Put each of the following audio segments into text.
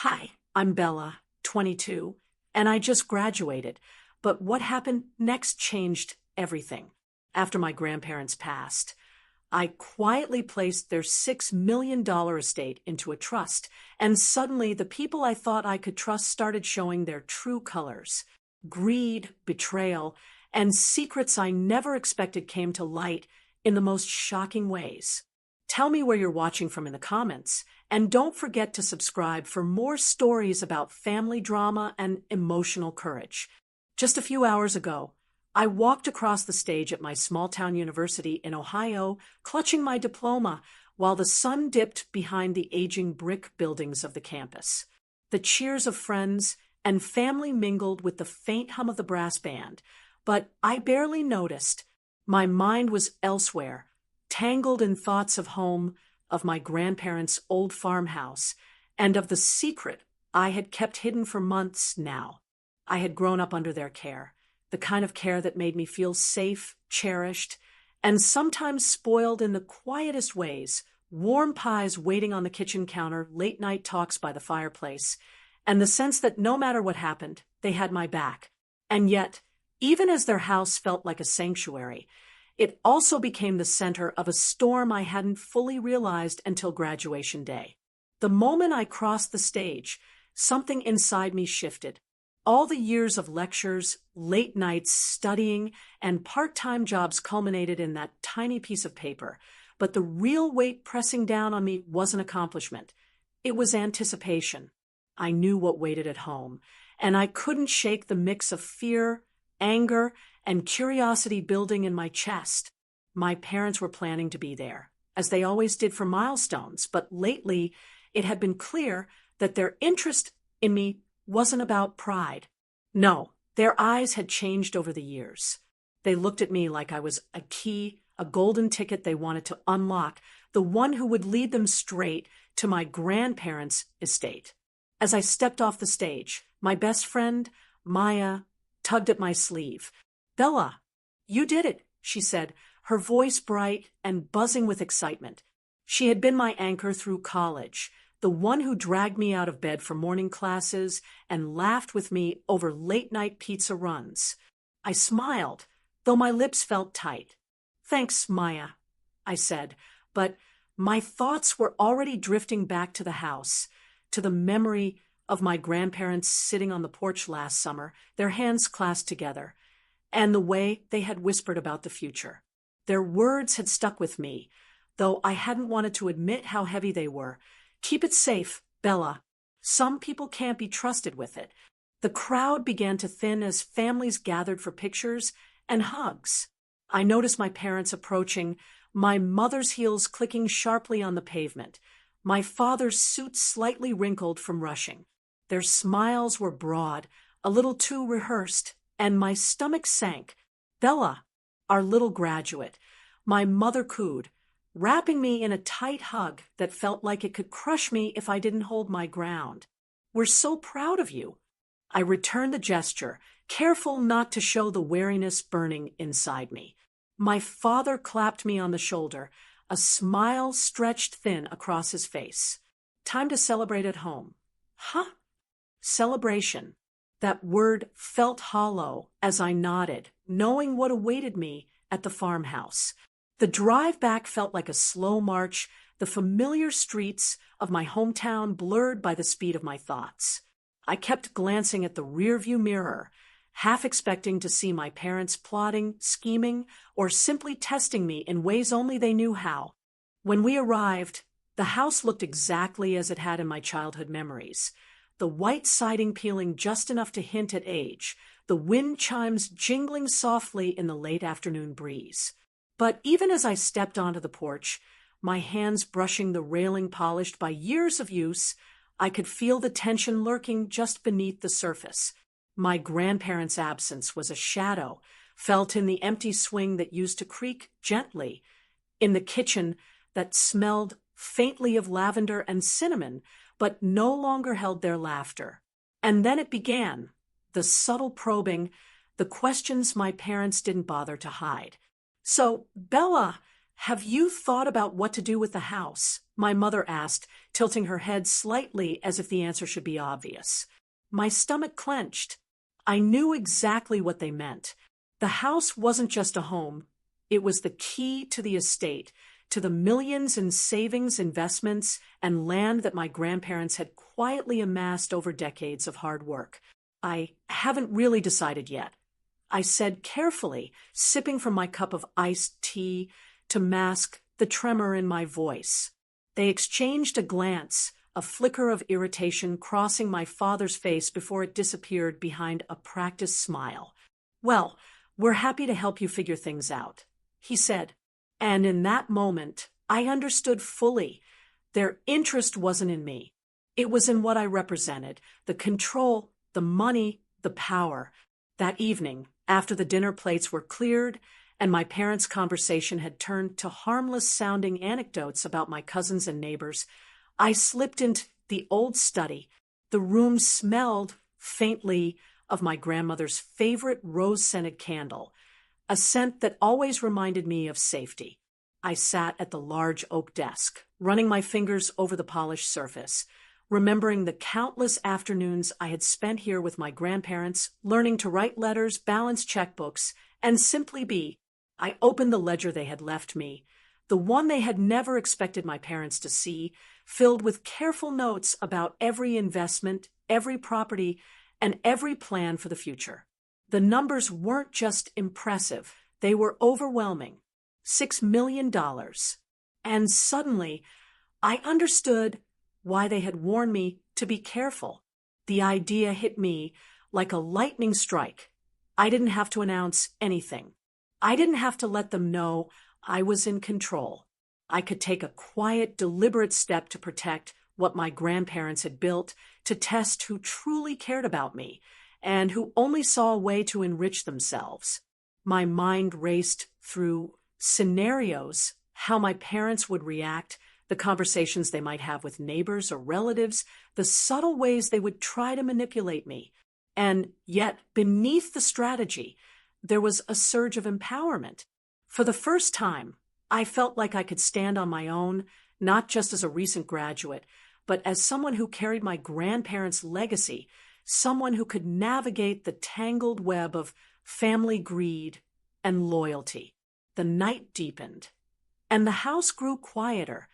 Hi, I'm Bella, 22, and I just graduated. But what happened next changed everything. After my grandparents passed, I quietly placed their $6 million estate into a trust, and suddenly the people I thought I could trust started showing their true colors. Greed, betrayal, and secrets I never expected came to light in the most shocking ways. Tell me where you're watching from in the comments, and don't forget to subscribe for more stories about family drama and emotional courage. Just a few hours ago, I walked across the stage at my small-town university in Ohio, clutching my diploma while the sun dipped behind the aging brick buildings of the campus. The cheers of friends and family mingled with the faint hum of the brass band, but I barely noticed. My mind was elsewhere, tangled in thoughts of home, of my grandparents' old farmhouse, and of the secret I had kept hidden for months now. I had grown up under their care, the kind of care that made me feel safe, cherished, and sometimes spoiled in the quietest ways: warm pies waiting on the kitchen counter, late-night talks by the fireplace, and the sense that no matter what happened, they had my back. And yet, even as their house felt like a sanctuary, it also became the center of a storm I hadn't fully realized until graduation day. The moment I crossed the stage, something inside me shifted. All the years of lectures, late nights studying, and part-time jobs culminated in that tiny piece of paper. But the real weight pressing down on me wasn't accomplishment. It was anticipation. I knew what waited at home, and I couldn't shake the mix of fear, anger, and curiosity building in my chest. My parents were planning to be there, as they always did for milestones, but lately it had been clear that their interest in me wasn't about pride. No, their eyes had changed over the years. They looked at me like I was a key, a golden ticket they wanted to unlock, the one who would lead them straight to my grandparents' estate. As I stepped off the stage, my best friend, Maya, tugged at my sleeve. "Bella, you did it," she said, her voice bright and buzzing with excitement. She had been my anchor through college, the one who dragged me out of bed for morning classes and laughed with me over late-night pizza runs. I smiled, though my lips felt tight. "Thanks, Maya," I said, but my thoughts were already drifting back to the house, to the memory of my grandparents sitting on the porch last summer, their hands clasped together, and the way they had whispered about the future. Their words had stuck with me, though I hadn't wanted to admit how heavy they were. "Keep it safe, Bella. Some people can't be trusted with it." The crowd began to thin as families gathered for pictures and hugs. I noticed my parents approaching, my mother's heels clicking sharply on the pavement, my father's suit slightly wrinkled from rushing. Their smiles were broad, a little too rehearsed, and my stomach sank. "Bella, our little graduate," my mother cooed, wrapping me in a tight hug that felt like it could crush me if I didn't hold my ground. "We're so proud of you." I returned the gesture, careful not to show the weariness burning inside me. My father clapped me on the shoulder, a smile stretched thin across his face. "Time to celebrate at home." "Huh?" Celebration. That word felt hollow as I nodded, knowing what awaited me at the farmhouse. The drive back felt like a slow march, the familiar streets of my hometown blurred by the speed of my thoughts. I kept glancing at the rearview mirror, half expecting to see my parents plotting, scheming, or simply testing me in ways only they knew how. When we arrived, the house looked exactly as it had in my childhood memories. The white siding peeling just enough to hint at age, the wind chimes jingling softly in the late afternoon breeze. But even as I stepped onto the porch, my hands brushing the railing polished by years of use, I could feel the tension lurking just beneath the surface. My grandparents' absence was a shadow, felt in the empty swing that used to creak gently, in the kitchen that smelled faintly of lavender and cinnamon, but no longer held their laughter. And then it began, the subtle probing, the questions my parents didn't bother to hide. "So, Bella, have you thought about what to do with the house? My mother asked, tilting her head slightly as if the answer should be obvious. My stomach clenched. I knew exactly what they meant. The house wasn't just a home. It was the key to the estate, to the millions in savings, investments, and land that my grandparents had quietly amassed over decades of hard work. I haven't really decided yet, I said carefully, sipping from my cup of iced tea to mask the tremor in my voice. They exchanged a glance, a flicker of irritation crossing my father's face before it disappeared behind a practiced smile. "Well, we're happy to help you figure things out," he said. And in that moment, I understood fully. Their interest wasn't in me. It was in what I represented, the control, the money, the power. That evening, after the dinner plates were cleared and my parents' conversation had turned to harmless-sounding anecdotes about my cousins and neighbors, I slipped into the old study. The room smelled faintly of my grandmother's favorite rose-scented candle, a scent that always reminded me of safety. I sat at the large oak desk, running my fingers over the polished surface, remembering the countless afternoons I had spent here with my grandparents, learning to write letters, balance checkbooks, and simply be. I opened the ledger they had left me, the one they had never expected my parents to see, filled with careful notes about every investment, every property, and every plan for the future. The numbers weren't just impressive, they were overwhelming. $6 million. And suddenly, I understood why they had warned me to be careful. The idea hit me like a lightning strike. I didn't have to announce anything. I didn't have to let them know I was in control. I could take a quiet, deliberate step to protect what my grandparents had built, to test who truly cared about me, and who only saw a way to enrich themselves. My mind raced through scenarios, how my parents would react, the conversations they might have with neighbors or relatives, the subtle ways they would try to manipulate me. And yet, beneath the strategy, there was a surge of empowerment. For the first time, I felt like I could stand on my own, not just as a recent graduate, but as someone who carried my grandparents' legacy, someone who could navigate the tangled web of family greed and loyalty. The night deepened, and the house grew quieter,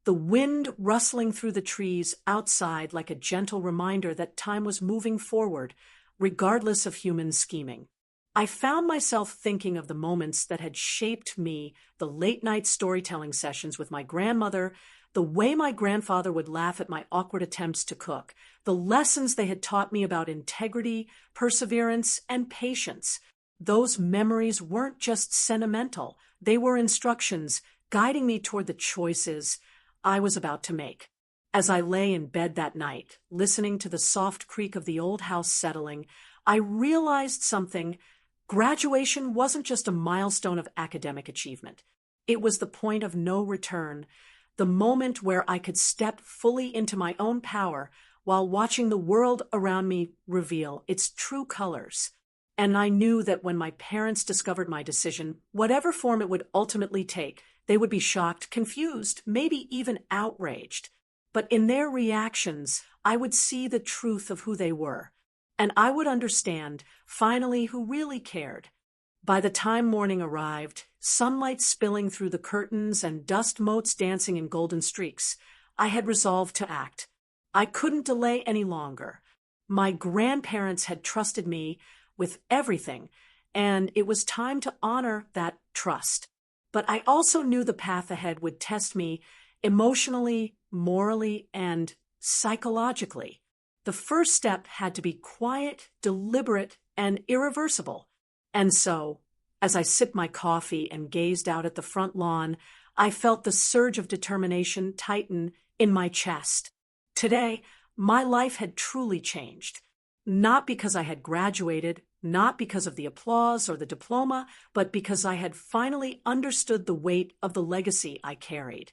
the wind rustling through the trees outside like a gentle reminder that time was moving forward, regardless of human scheming. I found myself thinking of the moments that had shaped me, the late-night storytelling sessions with my grandmother, the way my grandfather would laugh at my awkward attempts to cook, the lessons they had taught me about integrity, perseverance, and patience. Those memories weren't just sentimental. They were instructions guiding me toward the choices I was about to make. As I lay in bed that night, listening to the soft creak of the old house settling, I realized something. Graduation wasn't just a milestone of academic achievement. It was the point of no return, the moment where I could step fully into my own power while watching the world around me reveal its true colors. And I knew that when my parents discovered my decision, whatever form it would ultimately take, they would be shocked, confused, maybe even outraged. But in their reactions, I would see the truth of who they were. And I would understand, finally, who really cared. By the time morning arrived, sunlight spilling through the curtains and dust motes dancing in golden streaks, I had resolved to act. I couldn't delay any longer. My grandparents had trusted me with everything, and it was time to honor that trust. But I also knew the path ahead would test me emotionally, morally, and psychologically. The first step had to be quiet, deliberate, and irreversible. And so, as I sipped my coffee and gazed out at the front lawn, I felt the surge of determination tighten in my chest. Today, my life had truly changed. Not because I had graduated, not because of the applause or the diploma, but because I had finally understood the weight of the legacy I carried,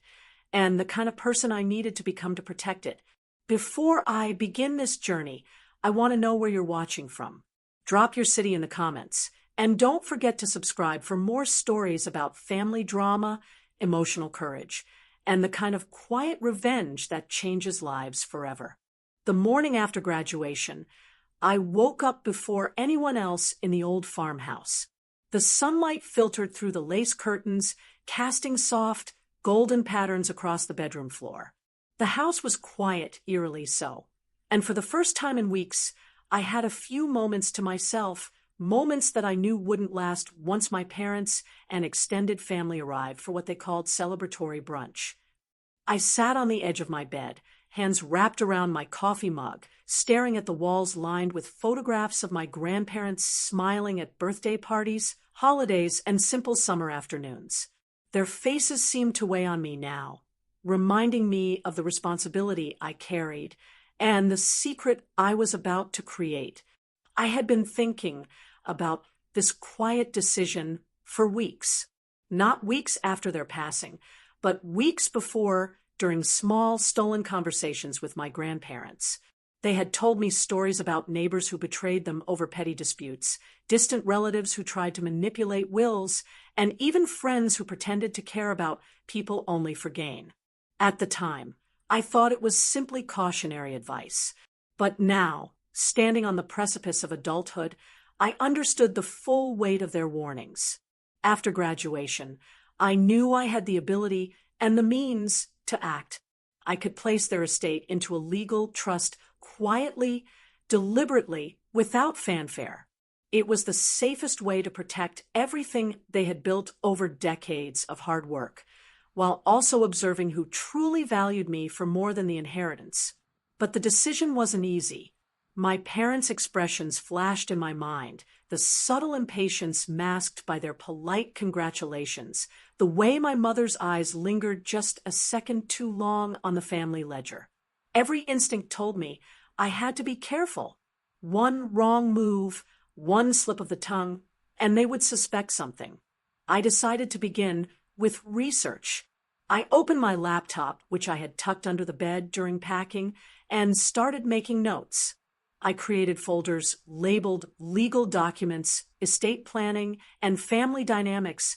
and the kind of person I needed to become to protect it. Before I begin this journey, I want to know where you're watching from. Drop your city in the comments. And don't forget to subscribe for more stories about family drama, emotional courage, and the kind of quiet revenge that changes lives forever. The morning after graduation, I woke up before anyone else in the old farmhouse. The sunlight filtered through the lace curtains, casting soft, golden patterns across the bedroom floor. The house was quiet, eerily so, and for the first time in weeks, I had a few moments to myself, moments that I knew wouldn't last once my parents and extended family arrived for what they called celebratory brunch. I sat on the edge of my bed, hands wrapped around my coffee mug, staring at the walls lined with photographs of my grandparents smiling at birthday parties, holidays, and simple summer afternoons. Their faces seemed to weigh on me now, reminding me of the responsibility I carried and the secret I was about to create. I had been thinking about this quiet decision for weeks, not weeks after their passing, but weeks before, during small, stolen conversations with my grandparents. They had told me stories about neighbors who betrayed them over petty disputes, distant relatives who tried to manipulate wills, and even friends who pretended to care about people only for gain. At the time, I thought it was simply cautionary advice. But now, standing on the precipice of adulthood, I understood the full weight of their warnings. After graduation, I knew I had the ability and the means to act. I could place their estate into a legal trust quietly, deliberately, without fanfare. It was the safest way to protect everything they had built over decades of hard work, while also observing who truly valued me for more than the inheritance. But the decision wasn't easy. My parents' expressions flashed in my mind, the subtle impatience masked by their polite congratulations, the way my mother's eyes lingered just a second too long on the family ledger. Every instinct told me I had to be careful. One wrong move, one slip of the tongue, and they would suspect something. I decided to begin with research. I opened my laptop, which I had tucked under the bed during packing, and started making notes. I created folders labeled legal documents, estate planning, and family dynamics,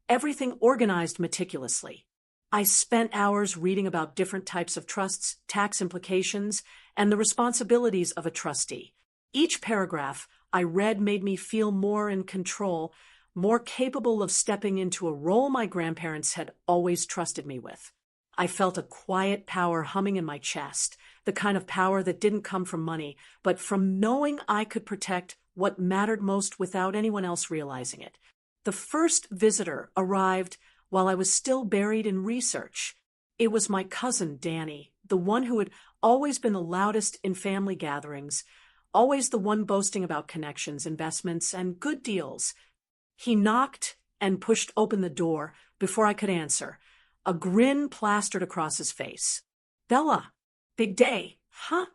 everything organized meticulously. I spent hours reading about different types of trusts, tax implications, and the responsibilities of a trustee. Each paragraph I read made me feel more in control, more capable of stepping into a role my grandparents had always trusted me with. I felt a quiet power humming in my chest, the kind of power that didn't come from money, but from knowing I could protect what mattered most without anyone else realizing it. The first visitor arrived while I was still buried in research. It was my cousin, Danny, the one who had always been the loudest in family gatherings, always the one boasting about connections, investments, and good deals. He knocked and pushed open the door before I could answer. A grin plastered across his face. "Bella, big day, huh?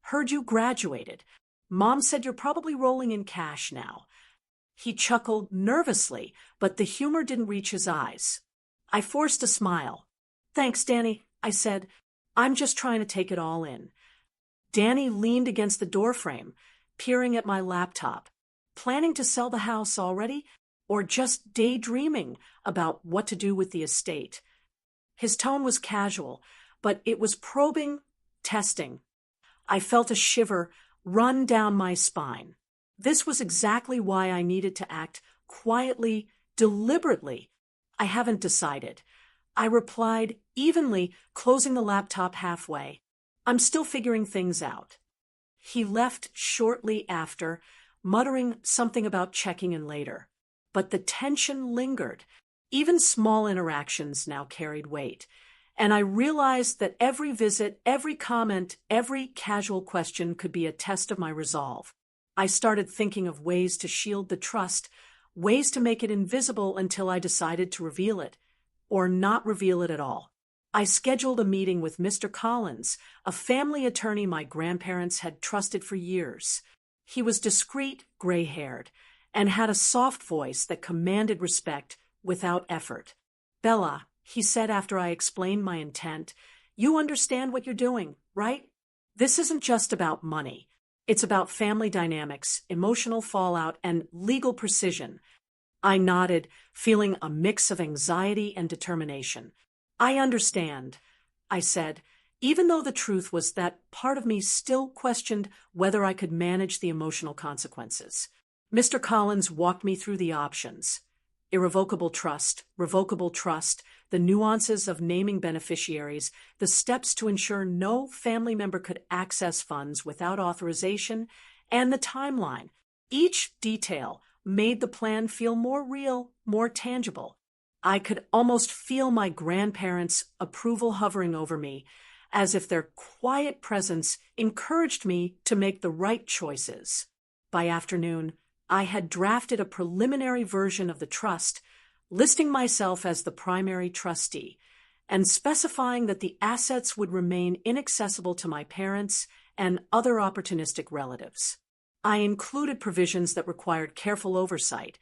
Heard you graduated. Mom said you're probably rolling in cash now." He chuckled nervously, but the humor didn't reach his eyes. I forced a smile. "Thanks, Danny," I said. "I'm just trying to take it all in." Danny leaned against the doorframe, peering at my laptop. Planning to sell the house already? Or just daydreaming about what to do with the estate? His tone was casual, but it was probing, testing. I felt a shiver run down my spine. This was exactly why I needed to act quietly, deliberately. "I haven't decided," I replied evenly, closing the laptop halfway. "I'm still figuring things out." He left shortly after, muttering something about checking in later. But the tension lingered. Even small interactions now carried weight. And I realized that every visit, every comment, every casual question could be a test of my resolve. I started thinking of ways to shield the trust, ways to make it invisible until I decided to reveal it, or not reveal it at all. I scheduled a meeting with Mr. Collins, a family attorney my grandparents had trusted for years. He was discreet, gray-haired, and had a soft voice that commanded respect without effort. "Bella," he said after I explained my intent, "you understand what you're doing, right? This isn't just about money. It's about family dynamics, emotional fallout, and legal precision. I nodded, feeling a mix of anxiety and determination. I understand, I said, even though the truth was that part of me still questioned whether I could manage the emotional consequences. Mr. Collins walked me through the options. Irrevocable trust, revocable trust, the nuances of naming beneficiaries, the steps to ensure no family member could access funds without authorization, and the timeline. Each detail made the plan feel more real, more tangible. I could almost feel my grandparents' approval hovering over me, as if their quiet presence encouraged me to make the right choices. By afternoon, I had drafted a preliminary version of the trust, listing myself as the primary trustee, and specifying that the assets would remain inaccessible to my parents and other opportunistic relatives. I included provisions that required careful oversight,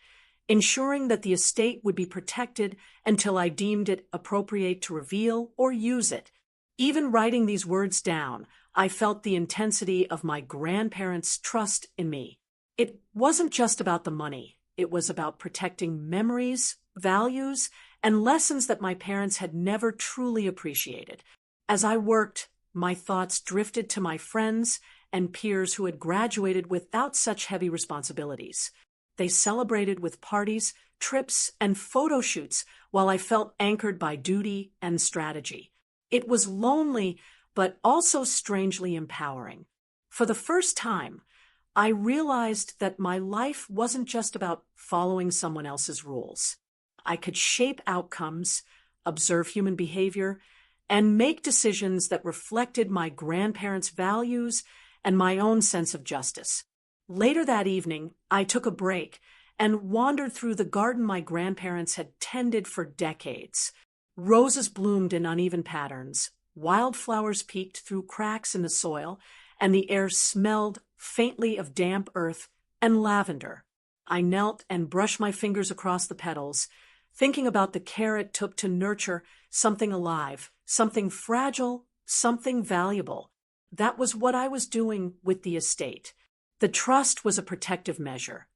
ensuring that the estate would be protected until I deemed it appropriate to reveal or use it. Even writing these words down, I felt the intensity of my grandparents' trust in me. It wasn't just about the money. It was about protecting memories, values, and lessons that my parents had never truly appreciated. As I worked, my thoughts drifted to my friends and peers who had graduated without such heavy responsibilities. They celebrated with parties, trips, and photo shoots while I felt anchored by duty and strategy. It was lonely, but also strangely empowering. For the first time, I realized that my life wasn't just about following someone else's rules. I could shape outcomes, observe human behavior, and make decisions that reflected my grandparents' values and my own sense of justice. Later that evening, I took a break and wandered through the garden my grandparents had tended for decades. Roses bloomed in uneven patterns, wildflowers peeked through cracks in the soil, and the air smelled faintly of damp earth and lavender. I knelt and brushed my fingers across the petals, thinking about the care it took to nurture something alive, something fragile, something valuable. That was what I was doing with the estate. The trust was a protective measure,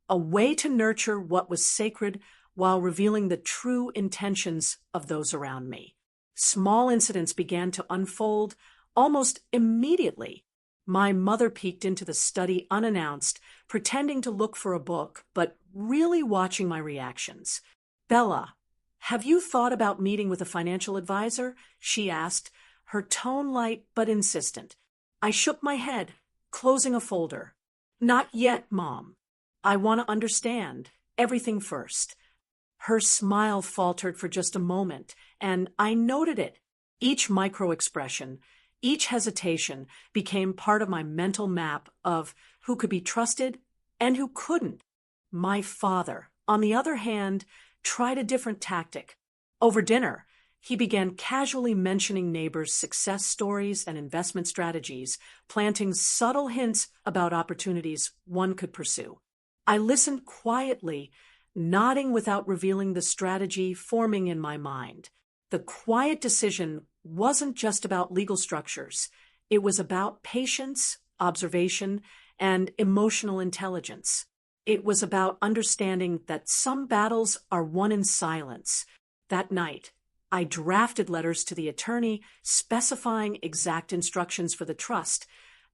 a way to nurture what was sacred while revealing the true intentions of those around me. Small incidents began to unfold almost immediately. My mother peeked into the study unannounced, pretending to look for a book, but really watching my reactions. "Bella, have you thought about meeting with a financial advisor?" she asked, her tone light but insistent. I shook my head, closing a folder. "Not yet, Mom. I want to understand everything first." Her smile faltered for just a moment, and I noted it. Each micro-expression, each hesitation became part of my mental map of who could be trusted and who couldn't. My father, on the other hand, tried a different tactic. Over dinner, he began casually mentioning neighbors' success stories and investment strategies, planting subtle hints about opportunities one could pursue. I listened quietly, nodding without revealing the strategy forming in my mind. The quiet decision wasn't just about legal structures. It was about patience, observation, and emotional intelligence. It was about understanding that some battles are won in silence. That night, I drafted letters to the attorney specifying exact instructions for the trust,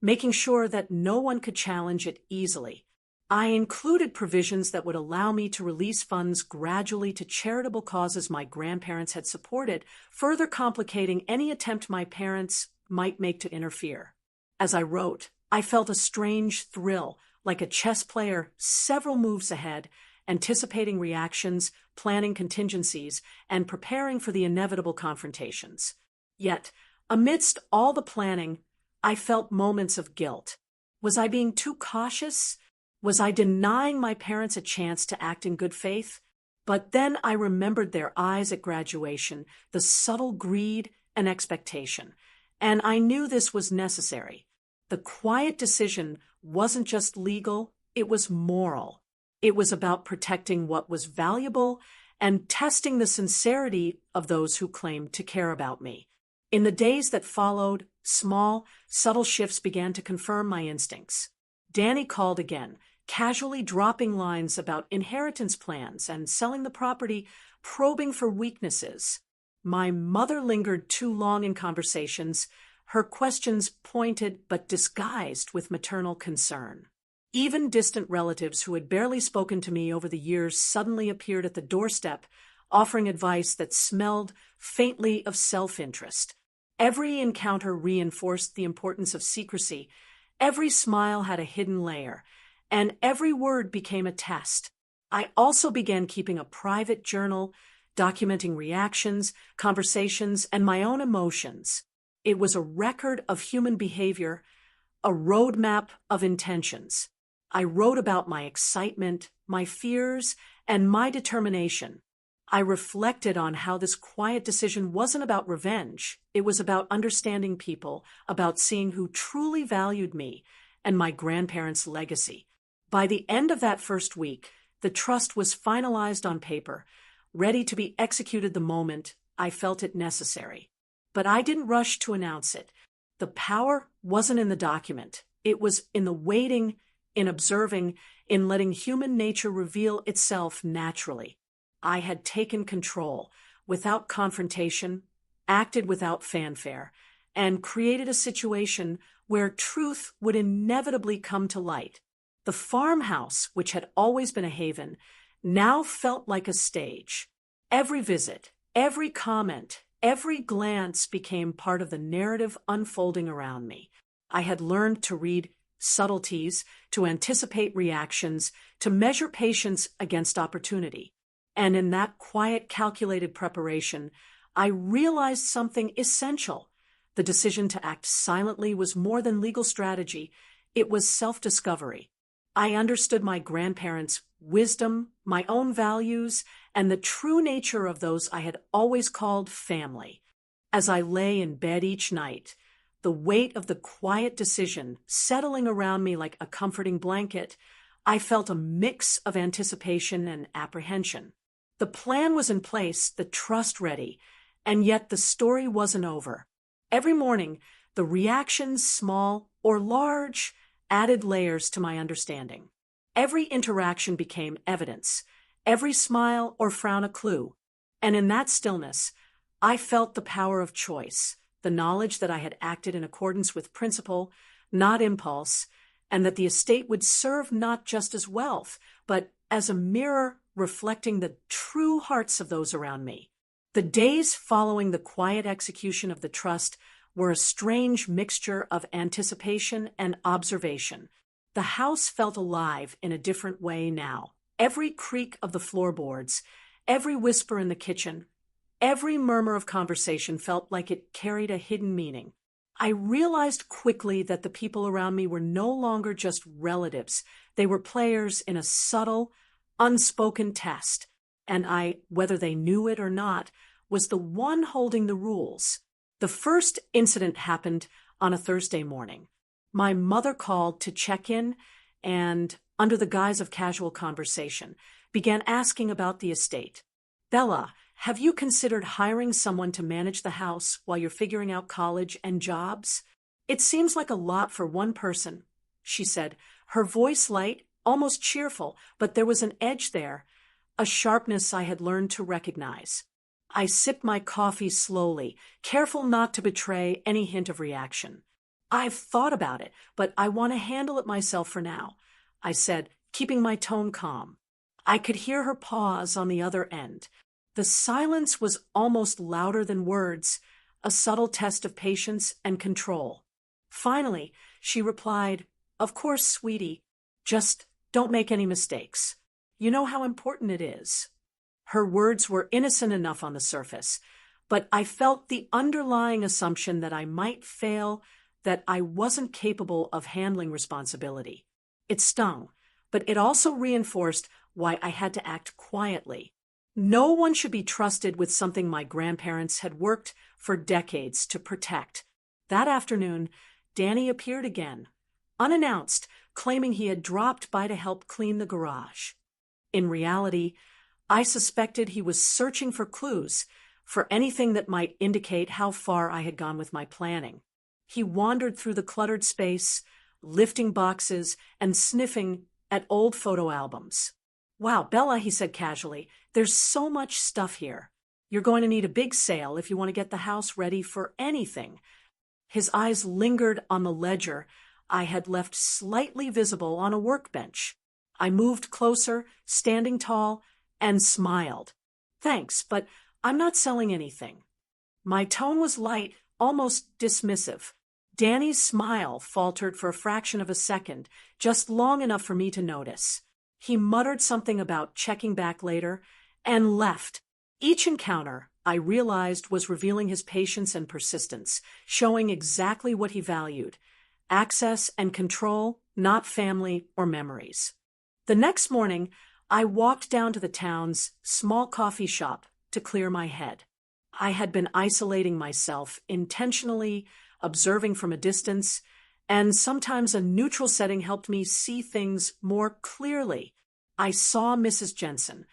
making sure that no one could challenge it easily. I included provisions that would allow me to release funds gradually to charitable causes my grandparents had supported, further complicating any attempt my parents might make to interfere. As I wrote, I felt a strange thrill, like a chess player several moves ahead, anticipating reactions, planning contingencies, and preparing for the inevitable confrontations. Yet, amidst all the planning, I felt moments of guilt. Was I being too cautious? Was I denying my parents a chance to act in good faith? But then I remembered their eyes at graduation, the subtle greed and expectation, and I knew this was necessary. The quiet decision wasn't just legal, it was moral. It was about protecting what was valuable and testing the sincerity of those who claimed to care about me. In the days that followed, small, subtle shifts began to confirm my instincts. Danny called again, casually dropping lines about inheritance plans and selling the property, probing for weaknesses. My mother lingered too long in conversations, her questions pointed but disguised with maternal concern. Even distant relatives who had barely spoken to me over the years suddenly appeared at the doorstep, offering advice that smelled faintly of self-interest. Every encounter reinforced the importance of secrecy. Every smile had a hidden layer, and every word became a test. I also began keeping a private journal, documenting reactions, conversations, and my own emotions. It was a record of human behavior, a roadmap of intentions. I wrote about my excitement, my fears, and my determination. I reflected on how this quiet decision wasn't about revenge. It was about understanding people, about seeing who truly valued me and my grandparents' legacy. By the end of that first week, the trust was finalized on paper, ready to be executed the moment I felt it necessary. But I didn't rush to announce it. The power wasn't in the document. It was in the waiting, in observing, in letting human nature reveal itself naturally. I had taken control without confrontation, acted without fanfare, and created a situation where truth would inevitably come to light. The farmhouse, which had always been a haven, now felt like a stage. Every visit, every comment, every glance became part of the narrative unfolding around me. I had learned to read subtleties, to anticipate reactions, to measure patience against opportunity. And in that quiet, calculated preparation, I realized something essential. The decision to act silently was more than legal strategy. It was self-discovery. I understood my grandparents' wisdom, my own values, and the true nature of those I had always called family. As I lay in bed each night, the weight of the quiet decision settling around me like a comforting blanket, I felt a mix of anticipation and apprehension. The plan was in place, the trust ready, and yet the story wasn't over. Every morning, the reactions, small or large, added layers to my understanding. Every interaction became evidence, every smile or frown a clue. And in that stillness, I felt the power of choice, the knowledge that I had acted in accordance with principle, not impulse, and that the estate would serve not just as wealth, but as a mirror reflecting the true hearts of those around me. The days following the quiet execution of the trust were a strange mixture of anticipation and observation. The house felt alive in a different way now. Every creak of the floorboards, every whisper in the kitchen, every murmur of conversation felt like it carried a hidden meaning. I realized quickly that the people around me were no longer just relatives. They were players in a subtle, unspoken test, and I, whether they knew it or not, was the one holding the rules. The first incident happened on a Thursday morning. My mother called to check in and, under the guise of casual conversation, began asking about the estate. "Bella, have you considered hiring someone to manage the house while you're figuring out college and jobs? It seems like a lot for one person," she said, her voice light, almost cheerful, but there was an edge there, a sharpness I had learned to recognize. I sipped my coffee slowly, careful not to betray any hint of reaction. "I've thought about it, but I want to handle it myself for now," I said, keeping my tone calm. I could hear her pause on the other end. The silence was almost louder than words, a subtle test of patience and control. Finally, she replied, "Of course, sweetie. Just don't make any mistakes. You know how important it is." Her words were innocent enough on the surface, but I felt the underlying assumption that I might fail, that I wasn't capable of handling responsibility. It stung, but it also reinforced why I had to act quietly. No one should be trusted with something my grandparents had worked for decades to protect. That afternoon, Danny appeared again, unannounced, claiming he had dropped by to help clean the garage. In reality, I suspected he was searching for clues, for anything that might indicate how far I had gone with my planning. He wandered through the cluttered space, lifting boxes and sniffing at old photo albums. Wow, Bella, he said casually, there's so much stuff here. You're going to need a big sale if you want to get the house ready for anything. His eyes lingered on the ledger I had left slightly visible on a workbench. I moved closer, standing tall, and smiled. Thanks, but I'm not selling anything. My tone was light, almost dismissive. Danny's smile faltered for a fraction of a second, just long enough for me to notice. He muttered something about checking back later, and left. Each encounter, I realized, was revealing his patience and persistence, showing exactly what he valued: access and control, not family or memories. The next morning, I walked down to the town's small coffee shop to clear my head. I had been isolating myself, intentionally observing from a distance, and sometimes a neutral setting helped me see things more clearly. I saw Mrs. Jensen,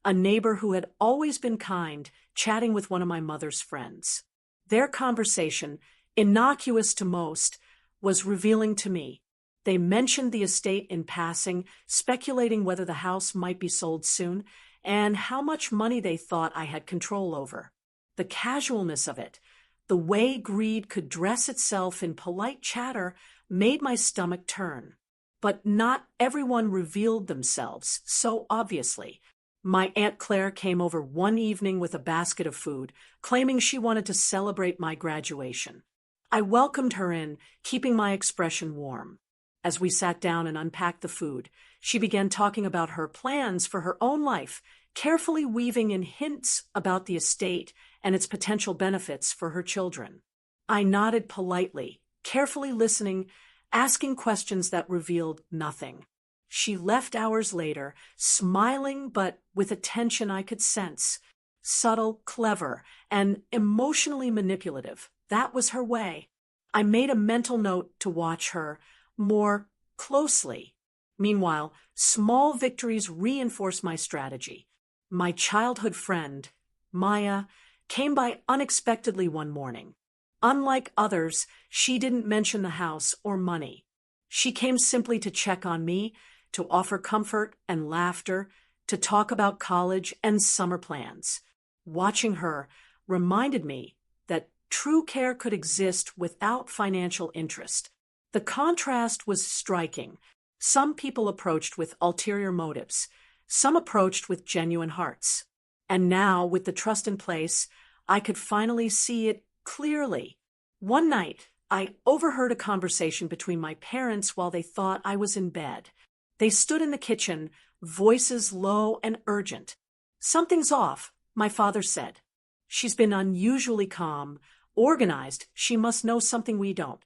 a neighbor who had always been kind, chatting with one of my mother's friends. Their conversation, innocuous to most, was revealing to me. They mentioned the estate in passing, speculating whether the house might be sold soon, and how much money they thought I had control over. The casualness of it, the way greed could dress itself in polite chatter, made my stomach turn. But not everyone revealed themselves so obviously. My Aunt Claire came over one evening with a basket of food, claiming she wanted to celebrate my graduation. I welcomed her in, keeping my expression warm. As we sat down and unpacked the food, she began talking about her plans for her own life, carefully weaving in hints about the estate and its potential benefits for her children. I nodded politely, carefully listening, asking questions that revealed nothing. She left hours later, smiling but with a tension I could sense. Subtle, clever, and emotionally manipulative. That was her way. I made a mental note to watch her more closely. Meanwhile, small victories reinforced my strategy. My childhood friend, Maya, came by unexpectedly one morning. Unlike others, she didn't mention the house or money. She came simply to check on me, to offer comfort and laughter, to talk about college and summer plans. Watching her reminded me that true care could exist without financial interest. The contrast was striking. Some people approached with ulterior motives. Some approached with genuine hearts. And now, with the trust in place, I could finally see it clearly. One night, I overheard a conversation between my parents while they thought I was in bed. They stood in the kitchen, voices low and urgent. "Something's off," my father said. "She's been unusually calm, organized. She must know something we don't."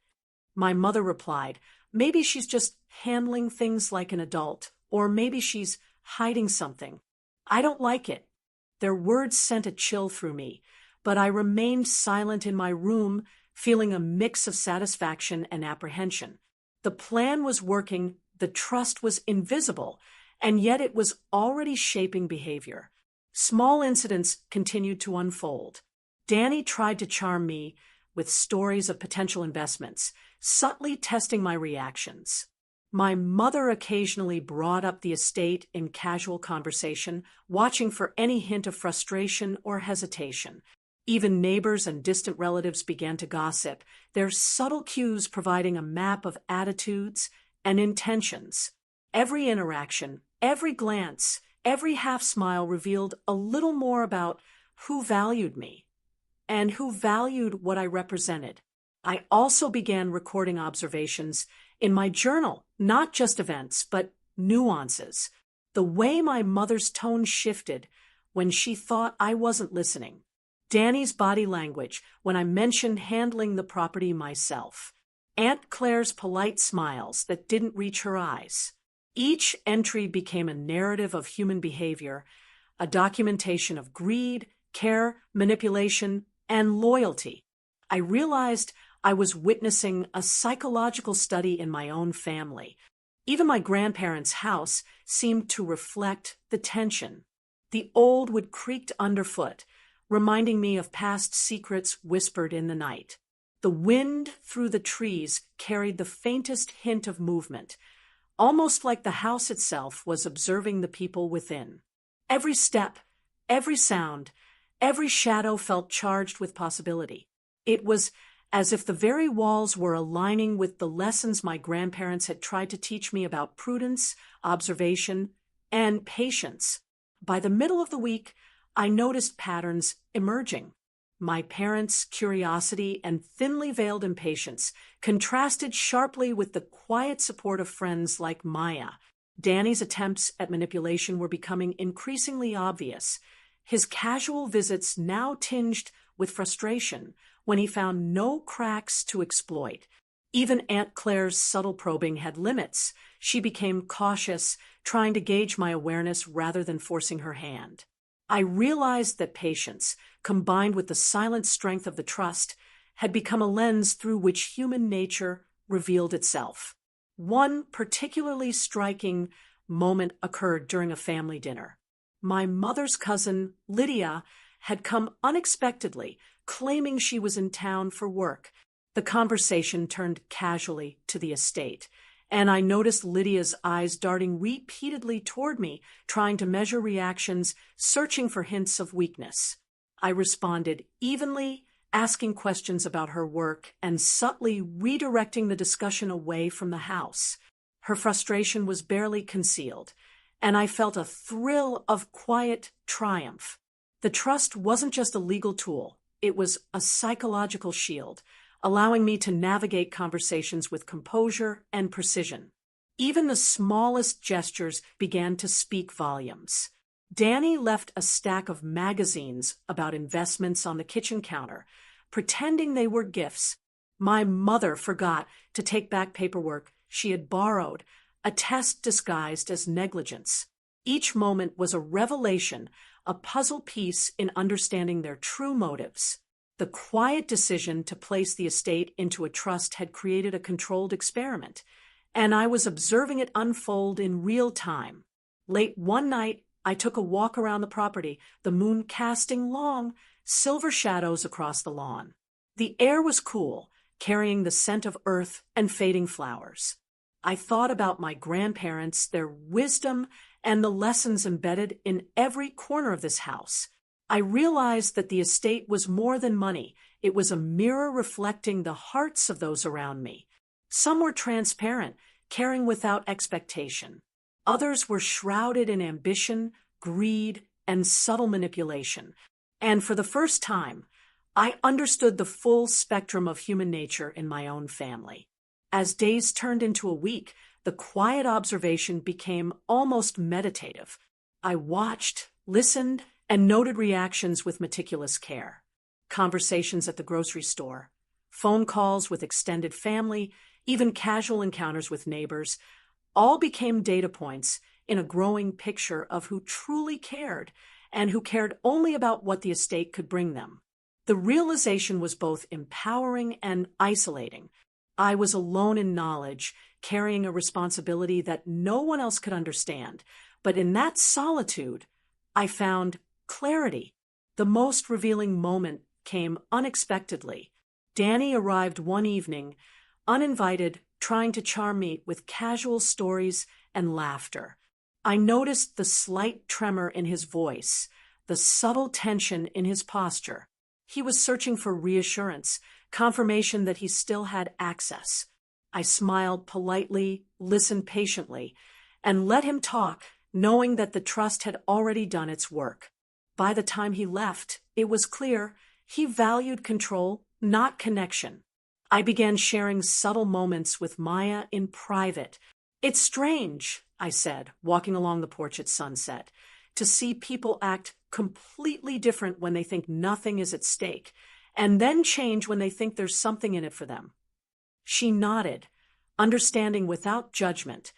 My mother replied, "Maybe she's just handling things like an adult, or maybe she's hiding something. I don't like it." Their words sent a chill through me, but I remained silent in my room, feeling a mix of satisfaction and apprehension. The plan was working, the trust was invisible, and yet it was already shaping behavior. Small incidents continued to unfold. Danny tried to charm me with stories of potential investments, subtly testing my reactions. My mother occasionally brought up the estate in casual conversation, watching for any hint of frustration or hesitation. Even neighbors and distant relatives began to gossip, their subtle cues providing a map of attitudes and intentions. Every interaction, every glance, every half-smile revealed a little more about who valued me and who valued what I represented. I also began recording observations in my journal, not just events, but nuances. The way my mother's tone shifted when she thought I wasn't listening. Danny's body language when I mentioned handling the property myself. Aunt Claire's polite smiles that didn't reach her eyes. Each entry became a narrative of human behavior, a documentation of greed, care, manipulation, and loyalty. I realized I was witnessing a psychological study in my own family. Even my grandparents' house seemed to reflect the tension. The old wood creaked underfoot, reminding me of past secrets whispered in the night. The wind through the trees carried the faintest hint of movement, almost like the house itself was observing the people within. Every step, every sound, every shadow felt charged with possibility. It was as if the very walls were aligning with the lessons my grandparents had tried to teach me about prudence, observation, and patience. By the middle of the week, I noticed patterns emerging. My parents' curiosity and thinly veiled impatience contrasted sharply with the quiet support of friends like Maya. Danny's attempts at manipulation were becoming increasingly obvious, his casual visits now tinged with frustration when he found no cracks to exploit. Even Aunt Claire's subtle probing had limits. She became cautious, trying to gauge my awareness rather than forcing her hand. I realized that patience, combined with the silent strength of the trust, had become a lens through which human nature revealed itself. One particularly striking moment occurred during a family dinner. My mother's cousin, Lydia, had come unexpectedly, claiming she was in town for work. The conversation turned casually to the estate, and I noticed Lydia's eyes darting repeatedly toward me, trying to measure reactions, searching for hints of weakness. I responded evenly, asking questions about her work and subtly redirecting the discussion away from the house. Her frustration was barely concealed, and I felt a thrill of quiet triumph. The trust wasn't just a legal tool, it was a psychological shield, allowing me to navigate conversations with composure and precision. Even the smallest gestures began to speak volumes. Danny left a stack of magazines about investments on the kitchen counter, pretending they were gifts. My mother forgot to take back paperwork she had borrowed, a test disguised as negligence. Each moment was a revelation, a puzzle piece in understanding their true motives. The quiet decision to place the estate into a trust had created a controlled experiment, and I was observing it unfold in real time. Late one night, I took a walk around the property, the moon casting long, silver shadows across the lawn. The air was cool, carrying the scent of earth and fading flowers. I thought about my grandparents, their wisdom, and the lessons embedded in every corner of this house. I realized that the estate was more than money. It was a mirror reflecting the hearts of those around me. Some were transparent, caring without expectation. Others were shrouded in ambition, greed, and subtle manipulation. And for the first time, I understood the full spectrum of human nature in my own family. As days turned into a week, the quiet observation became almost meditative. I watched, listened, and noted reactions with meticulous care. Conversations at the grocery store, phone calls with extended family, even casual encounters with neighbors, all became data points in a growing picture of who truly cared and who cared only about what the estate could bring them. The realization was both empowering and isolating. I was alone in knowledge, carrying a responsibility that no one else could understand. But in that solitude, I found clarity. The most revealing moment came unexpectedly. Danny arrived one evening, uninvited, trying to charm me with casual stories and laughter. I noticed the slight tremor in his voice, the subtle tension in his posture. He was searching for reassurance, confirmation that he still had access. I smiled politely, listened patiently, and let him talk, knowing that the trust had already done its work. By the time he left, it was clear he valued control, not connection. I began sharing subtle moments with Maya in private. "It's strange," I said, walking along the porch at sunset, "to see people act completely different when they think nothing is at stake, and then change when they think there's something in it for them." She nodded, understanding without judgment,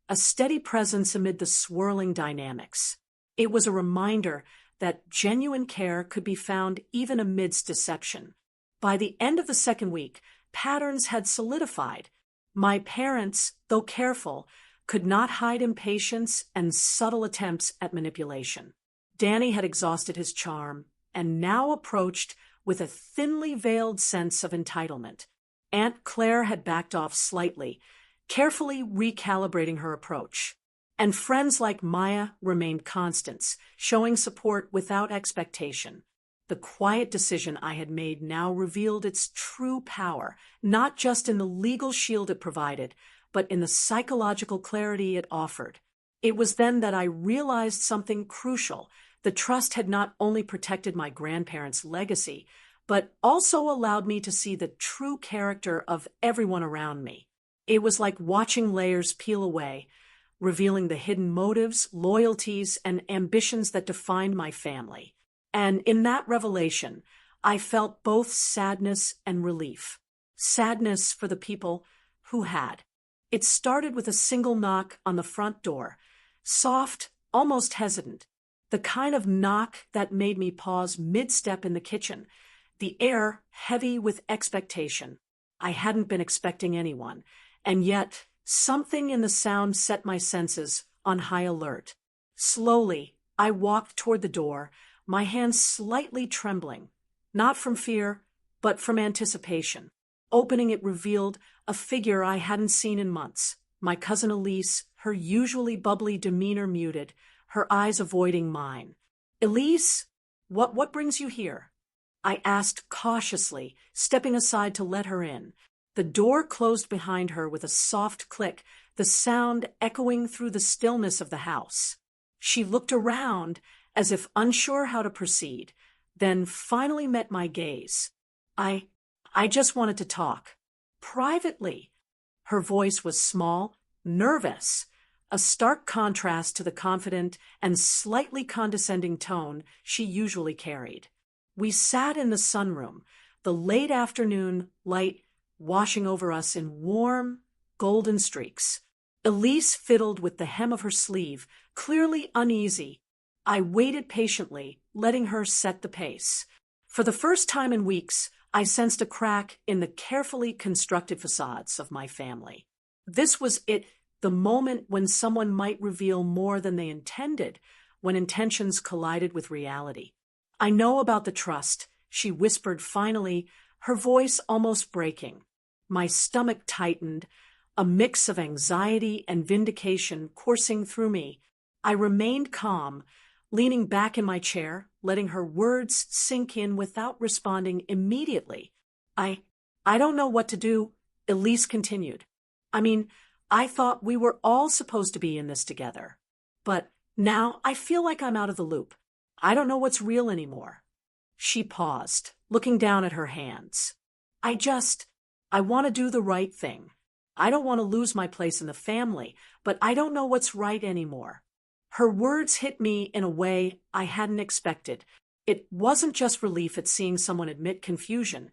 a steady presence amid the swirling dynamics. It was a reminder that genuine care could be found even amidst deception. By the end of the second week, patterns had solidified. My parents, though careful, could not hide impatience and subtle attempts at manipulation. Danny had exhausted his charm and now approached with a thinly veiled sense of entitlement. Aunt Claire had backed off slightly, carefully recalibrating her approach. And friends like Maya remained constants, showing support without expectation. The quiet decision I had made now revealed its true power, not just in the legal shield it provided, but in the psychological clarity it offered. It was then that I realized something crucial. The trust had not only protected my grandparents' legacy, but also allowed me to see the true character of everyone around me. It was like watching layers peel away, revealing the hidden motives, loyalties, and ambitions that defined my family. And in that revelation, I felt both sadness and relief. Sadness for the people who had. It started with a single knock on the front door, soft, almost hesitant, the kind of knock that made me pause mid-step in the kitchen, the air heavy with expectation. I hadn't been expecting anyone, and yet something in the sound set my senses on high alert. Slowly, I walked toward the door, my hands slightly trembling, not from fear, but from anticipation. Opening it revealed a figure I hadn't seen in months. My cousin Elise, her usually bubbly demeanor muted, her eyes avoiding mine. "Elise, what brings you here?" I asked cautiously, stepping aside to let her in. The door closed behind her with a soft click, the sound echoing through the stillness of the house. She looked around, as if unsure how to proceed, then finally met my gaze. I just wanted to talk. Privately." Her voice was small, nervous, a stark contrast to the confident and slightly condescending tone she usually carried. We sat in the sunroom, the late afternoon light washing over us in warm, golden streaks. Elise fiddled with the hem of her sleeve, clearly uneasy. I waited patiently, letting her set the pace. For the first time in weeks, I sensed a crack in the carefully constructed facades of my family. This was it, the moment when someone might reveal more than they intended, when intentions collided with reality. "I know about the trust," she whispered finally, her voice almost breaking. My stomach tightened, a mix of anxiety and vindication coursing through me. I remained calm, leaning back in my chair, letting her words sink in without responding immediately. I don't know what to do," Elise continued. I thought we were all supposed to be in this together. But now I feel like I'm out of the loop. I don't know what's real anymore." She paused, looking down at her hands. I want to do the right thing. I don't want to lose my place in the family, but I don't know what's right anymore." Her words hit me in a way I hadn't expected. It wasn't just relief at seeing someone admit confusion.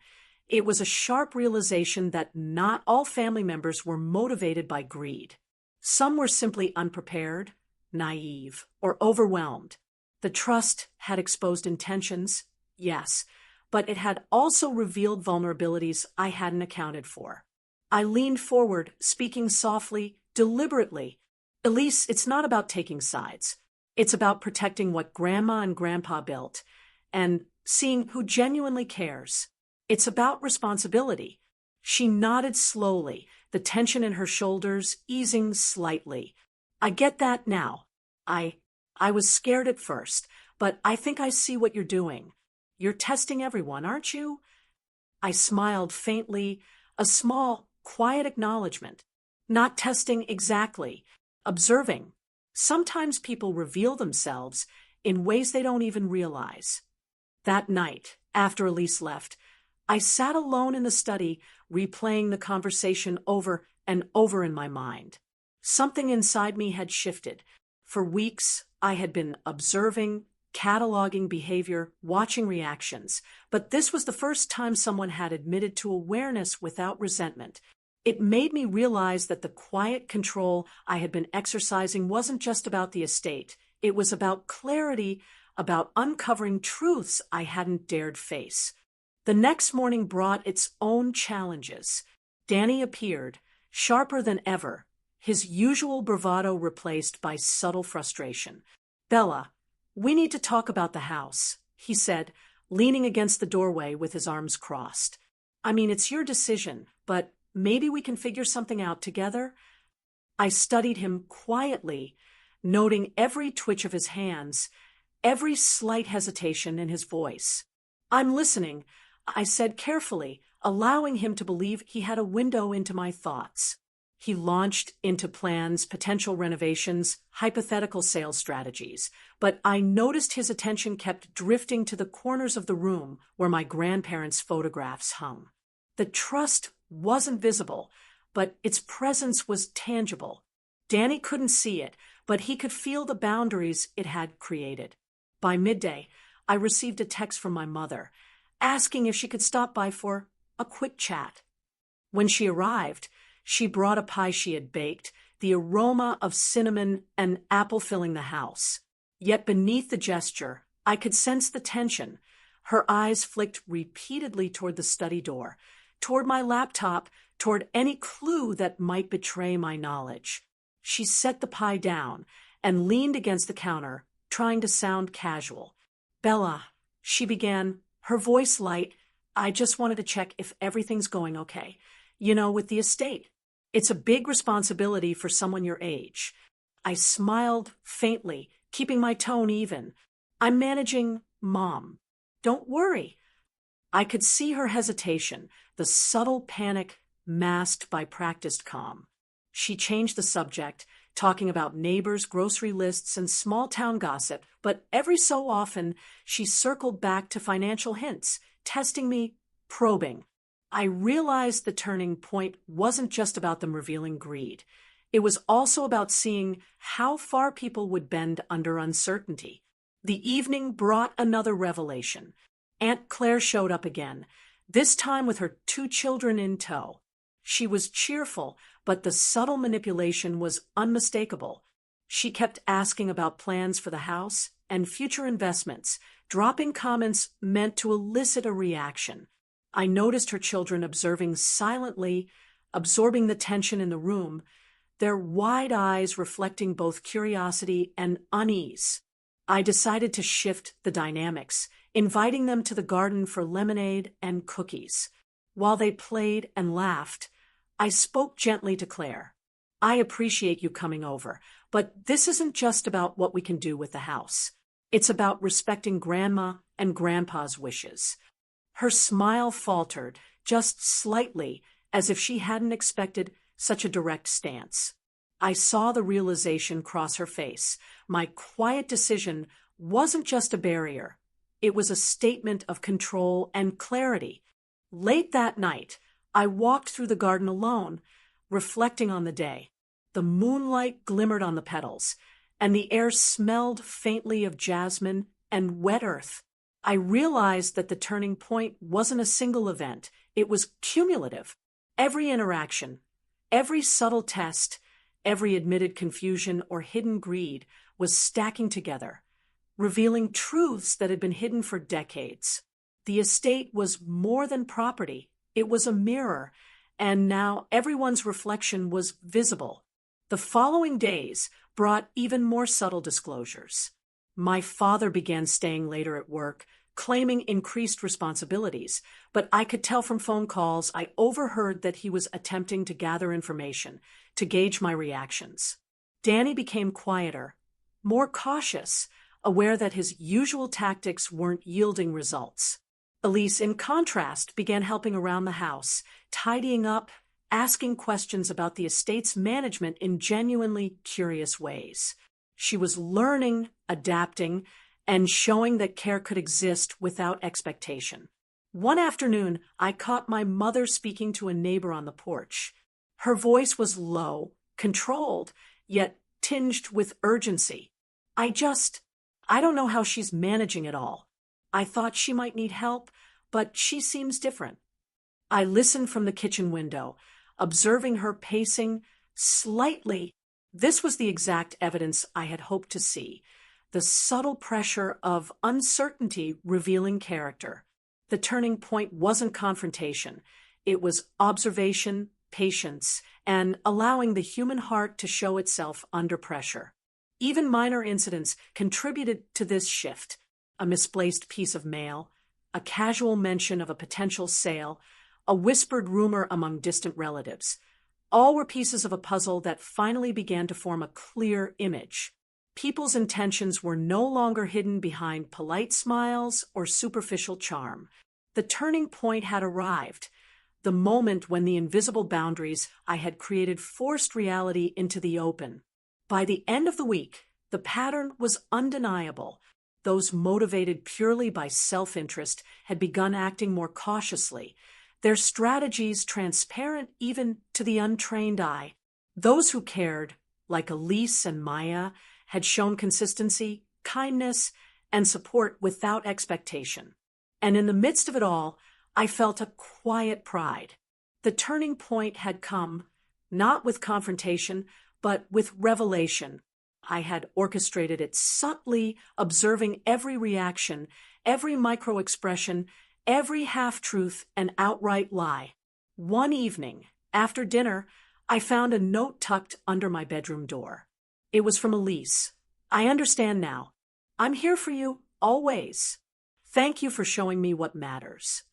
It was a sharp realization that not all family members were motivated by greed. Some were simply unprepared, naive, or overwhelmed. The trust had exposed intentions, yes, but it had also revealed vulnerabilities I hadn't accounted for. I leaned forward, speaking softly, deliberately. "Elise, it's not about taking sides. It's about protecting what Grandma and Grandpa built and seeing who genuinely cares. It's about responsibility." She nodded slowly, the tension in her shoulders easing slightly. "I get that now. I was scared at first, but I think I see what you're doing. You're testing everyone, aren't you?" I smiled faintly, a small, quiet acknowledgement. "Not testing exactly. Observing. Sometimes people reveal themselves in ways they don't even realize." That night, after Elise left, I sat alone in the study, replaying the conversation over and over in my mind. Something inside me had shifted. For weeks, I had been observing, cataloging behavior, watching reactions, but this was the first time someone had admitted to awareness without resentment. It made me realize that the quiet control I had been exercising wasn't just about the estate. It was about clarity, about uncovering truths I hadn't dared face. The next morning brought its own challenges. Danny appeared, sharper than ever, his usual bravado replaced by subtle frustration. "Bella, we need to talk about the house," he said, leaning against the doorway with his arms crossed. "It's your decision, but maybe we can figure something out together? I studied him quietly, noting every twitch of his hands, every slight hesitation in his voice. I'm listening, I said carefully, allowing him to believe he had a window into my thoughts. He launched into plans, potential renovations, hypothetical sales strategies, but I noticed his attention kept drifting to the corners of the room where my grandparents' photographs hung. The trust wasn't visible, but its presence was tangible. Danny couldn't see it, but he could feel the boundaries it had created. By midday, I received a text from my mother, asking if she could stop by for a quick chat. When she arrived, she brought a pie she had baked, the aroma of cinnamon and apple filling the house. Yet beneath the gesture, I could sense the tension. Her eyes flicked repeatedly toward the study door, toward my laptop, toward any clue that might betray my knowledge. She set the pie down and leaned against the counter, trying to sound casual. "Bella," she began, her voice light, "I just wanted to check if everything's going okay. With the estate. It's a big responsibility for someone your age." I smiled faintly, keeping my tone even. "I'm managing, Mom. Don't worry." I could see her hesitation, the subtle panic masked by practiced calm. She changed the subject, talking about neighbors, grocery lists, and small-town gossip, but every so often she circled back to financial hints, testing me, probing. I realized the turning point wasn't just about them revealing greed. It was also about seeing how far people would bend under uncertainty. The evening brought another revelation. Aunt Claire showed up again, this time with her 2 children in tow. She was cheerful, but the subtle manipulation was unmistakable. She kept asking about plans for the house and future investments, dropping comments meant to elicit a reaction. I noticed her children observing silently, absorbing the tension in the room, their wide eyes reflecting both curiosity and unease. I decided to shift the dynamics, inviting them to the garden for lemonade and cookies. While they played and laughed, I spoke gently to Claire. "I appreciate you coming over, but this isn't just about what we can do with the house. It's about respecting Grandma and Grandpa's wishes." Her smile faltered, just slightly, as if she hadn't expected such a direct stance. I saw the realization cross her face. My quiet decision wasn't just a barrier. It was a statement of control and clarity. Late that night, I walked through the garden alone, reflecting on the day. The moonlight glimmered on the petals, and the air smelled faintly of jasmine and wet earth. I realized that the turning point wasn't a single event. It was cumulative. Every interaction, every subtle test, every admitted confusion or hidden greed was stacking together, revealing truths that had been hidden for decades. The estate was more than property. It was a mirror, and now everyone's reflection was visible. The following days brought even more subtle disclosures. My father began staying later at work, claiming increased responsibilities, but I could tell from phone calls I overheard that he was attempting to gather information to gauge my reactions. Danny became quieter, more cautious, aware that his usual tactics weren't yielding results. Elise, in contrast, began helping around the house, tidying up, asking questions about the estate's management in genuinely curious ways. She was learning, adapting, and showing that care could exist without expectation. One afternoon, I caught my mother speaking to a neighbor on the porch. Her voice was low, controlled, yet tinged with urgency. I don't know how she's managing it all. I thought she might need help, but she seems different. I listened from the kitchen window, observing her pacing slightly. This was the exact evidence I had hoped to see, the subtle pressure of uncertainty revealing character. The turning point wasn't confrontation. It was observation, patience, and allowing the human heart to show itself under pressure. Even minor incidents contributed to this shift. A misplaced piece of mail, a casual mention of a potential sale, a whispered rumor among distant relatives. All were pieces of a puzzle that finally began to form a clear image. People's intentions were no longer hidden behind polite smiles or superficial charm. The turning point had arrived, the moment when the invisible boundaries I had created forced reality into the open. By the end of the week, the pattern was undeniable. Those motivated purely by self-interest had begun acting more cautiously, their strategies transparent even to the untrained eye. Those who cared, like Elise and Maya, had shown consistency, kindness, and support without expectation. And in the midst of it all, I felt a quiet pride. The turning point had come, not with confrontation, but with revelation. I had orchestrated it subtly, observing every reaction, every micro-expression, every half-truth and outright lie. One evening, after dinner, I found a note tucked under my bedroom door. It was from Elise. "I understand now. I'm here for you, always. Thank you for showing me what matters."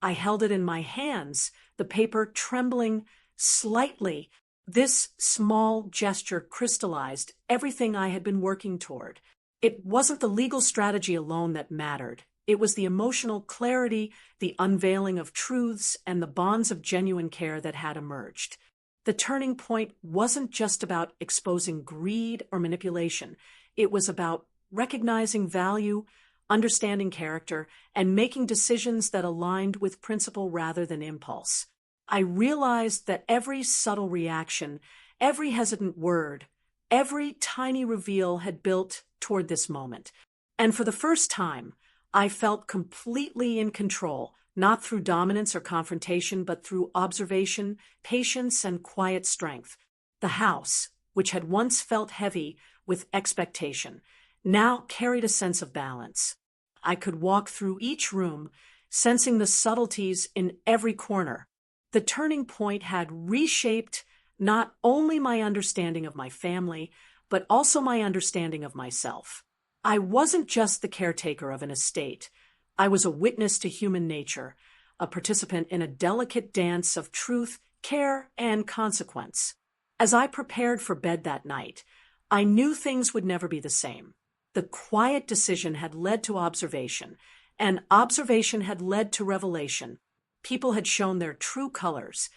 I held it in my hands, the paper trembling slightly. This small gesture crystallized everything I had been working toward. It wasn't the legal strategy alone that mattered. It was the emotional clarity, the unveiling of truths, and the bonds of genuine care that had emerged. The turning point wasn't just about exposing greed or manipulation. It was about recognizing value, understanding character, and making decisions that aligned with principle rather than impulse. I realized that every subtle reaction, every hesitant word, every tiny reveal had built toward this moment. And for the first time, I felt completely in control, not through dominance or confrontation, but through observation, patience, and quiet strength. The house, which had once felt heavy with expectation, now carried a sense of balance. I could walk through each room, sensing the subtleties in every corner. The turning point had reshaped not only my understanding of my family, but also my understanding of myself. I wasn't just the caretaker of an estate. I was a witness to human nature, a participant in a delicate dance of truth, care, and consequence. As I prepared for bed that night, I knew things would never be the same. The quiet decision had led to observation, and observation had led to revelation. People had shown their true colors,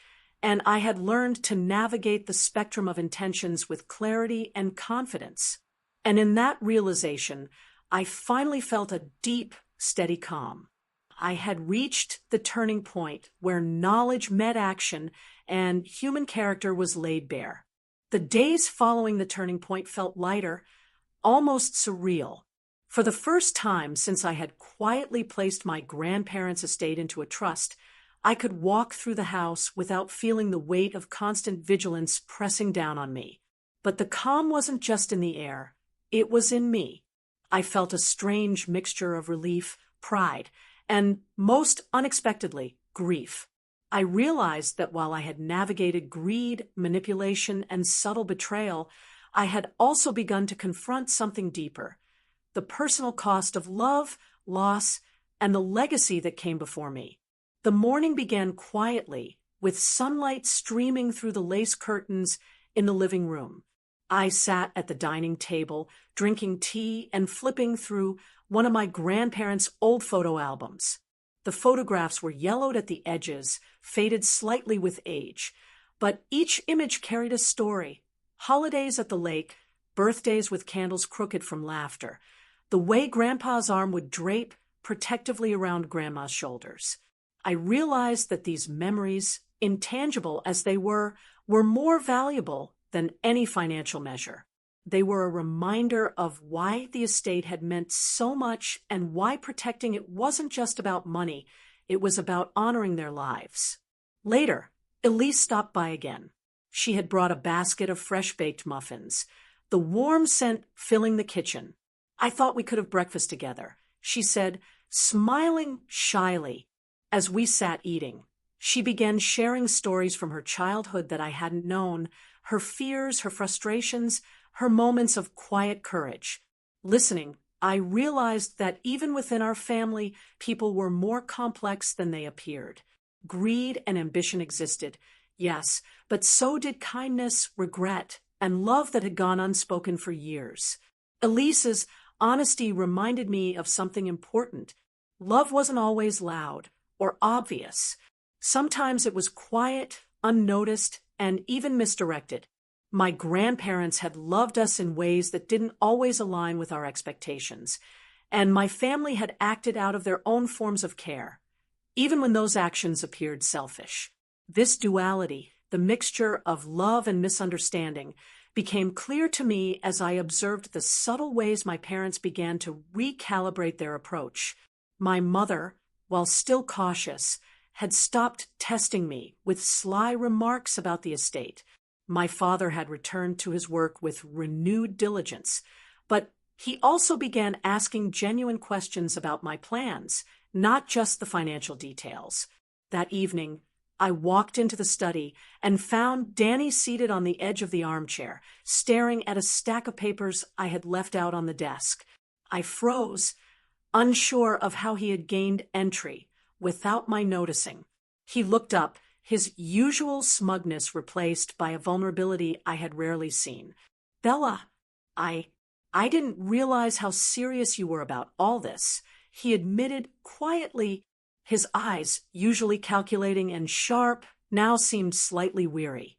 and I had learned to navigate the spectrum of intentions with clarity and confidence. And in that realization, I finally felt a deep, steady calm. I had reached the turning point where knowledge met action and human character was laid bare. The days following the turning point felt lighter, almost surreal. For the first time since I had quietly placed my grandparents' estate into a trust, I could walk through the house without feeling the weight of constant vigilance pressing down on me. But the calm wasn't just in the air, it was in me. I felt a strange mixture of relief, pride, and, most unexpectedly, grief. I realized that while I had navigated greed, manipulation, and subtle betrayal, I had also begun to confront something deeper: the personal cost of love, loss, and the legacy that came before me. The morning began quietly, with sunlight streaming through the lace curtains in the living room. I sat at the dining table, drinking tea and flipping through one of my grandparents' old photo albums. The photographs were yellowed at the edges, faded slightly with age, but each image carried a story. Holidays at the lake, birthdays with candles crooked from laughter, the way Grandpa's arm would drape protectively around Grandma's shoulders. I realized that these memories, intangible as they were more valuable than any financial measure. They were a reminder of why the estate had meant so much and why protecting it wasn't just about money, it was about honoring their lives. Later, Elise stopped by again. She had brought a basket of fresh-baked muffins, the warm scent filling the kitchen. "I thought we could have breakfast together," she said, smiling shyly. As we sat eating, she began sharing stories from her childhood that I hadn't known, her fears, her frustrations, her moments of quiet courage. Listening, I realized that even within our family, people were more complex than they appeared. Greed and ambition existed, yes, but so did kindness, regret, and love that had gone unspoken for years. Elise's honesty reminded me of something important. Love wasn't always loud or obvious. Sometimes it was quiet, unnoticed, and even misdirected. My grandparents had loved us in ways that didn't always align with our expectations, and my family had acted out of their own forms of care, even when those actions appeared selfish. This duality, the mixture of love and misunderstanding, became clear to me as I observed the subtle ways my parents began to recalibrate their approach. My mother, while still cautious, had stopped testing me with sly remarks about the estate. My father had returned to his work with renewed diligence, but he also began asking genuine questions about my plans, not just the financial details. That evening, I walked into the study and found Danny seated on the edge of the armchair, staring at a stack of papers I had left out on the desk. I froze, unsure of how he had gained entry, without my noticing. He looked up, his usual smugness replaced by a vulnerability I had rarely seen. "Bella, I didn't realize how serious you were about all this," he admitted quietly. His eyes, usually calculating and sharp, now seemed slightly weary.